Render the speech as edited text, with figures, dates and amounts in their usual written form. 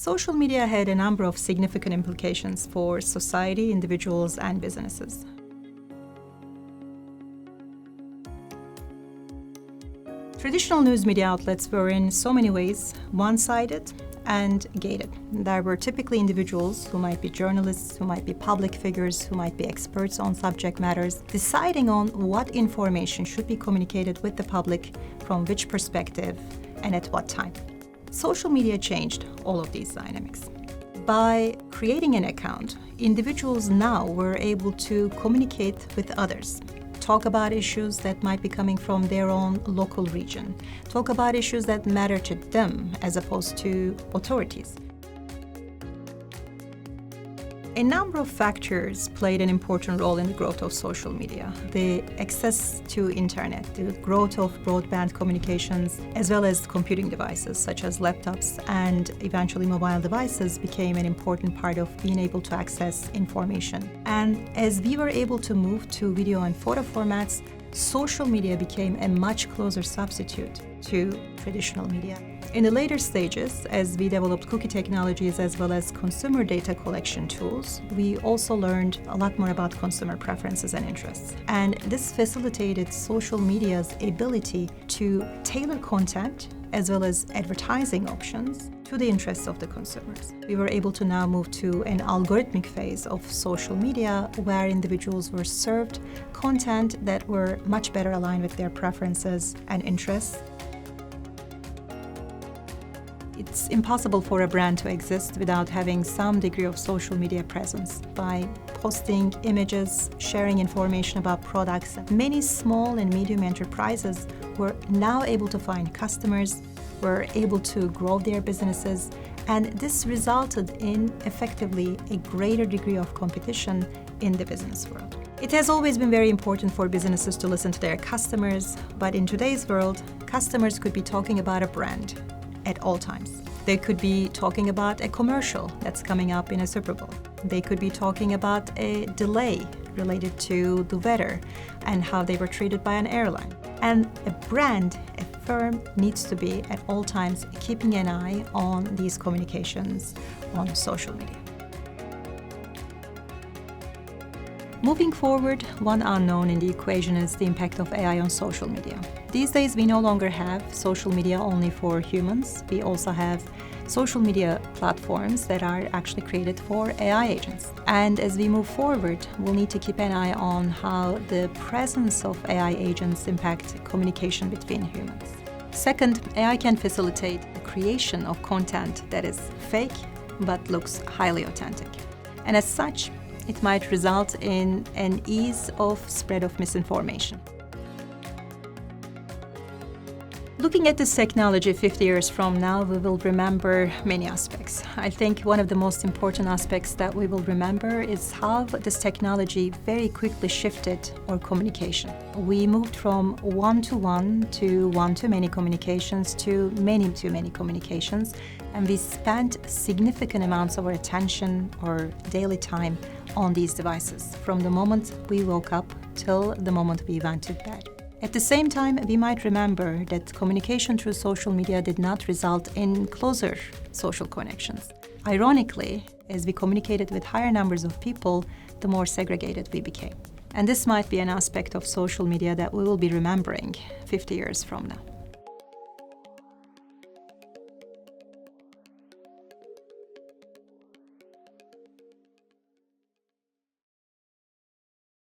Social media had a number of significant implications for society, individuals, and businesses. Traditional news media outlets were in so many ways one-sided and gated. There were typically individuals who might be journalists, who might be public figures, who might be experts on subject matters, deciding on what information should be communicated with the public, from which perspective, and at what time. Social media changed all of these dynamics. By creating an account, individuals now were able to communicate with others, talk about issues that might be coming from their own local region, talk about issues that matter to them as opposed to authorities. A number of factors played an important role in the growth of social media. The access to internet, the growth of broadband communications, as well as computing devices such as laptops and eventually mobile devices became an important part of being able to access information. And as we were able to move to video and photo formats, social media became a much closer substitute to traditional media. In the later stages, as we developed cookie technologies as well as consumer data collection tools, we also learned a lot more about consumer preferences and interests. And this facilitated social media's ability to tailor content as well as advertising options to the interests of the consumers. We were able to now move to an algorithmic phase of social media where individuals were served content that were much better aligned with their preferences and interests. It's impossible for a brand to exist without having some degree of social media presence. By posting images, sharing information about products, many small and medium enterprises were now able to find customers, were able to grow their businesses, and this resulted in effectively a greater degree of competition in the business world. It has always been very important for businesses to listen to their customers, but in today's world, customers could be talking about a brand at all times. They could be talking about a commercial that's coming up in a Super Bowl. They could be talking about a delay related to the weather and how they were treated by an airline. And a brand, a firm, needs to be at all times keeping an eye on these communications on social media. Moving forward, one unknown in the equation is the impact of AI on social media. These days, we no longer have social media only for humans. We also have social media platforms that are actually created for AI agents. And as we move forward, we'll need to keep an eye on how the presence of AI agents impact communication between humans. Second, AI can facilitate the creation of content that is fake but looks highly authentic. And as such, it might result in an ease of spread of misinformation. Looking at this technology 50 years from now, we will remember many aspects. I think one of the most important aspects that we will remember is how this technology very quickly shifted our communication. We moved from one-to-one to one-to-many communications to many-to-many communications, and we spent significant amounts of our attention or daily time on these devices, from the moment we woke up till the moment we went to bed. At the same time, we might remember that communication through social media did not result in closer social connections. Ironically, as we communicated with higher numbers of people, the more segregated we became. And this might be an aspect of social media that we will be remembering 50 years from now.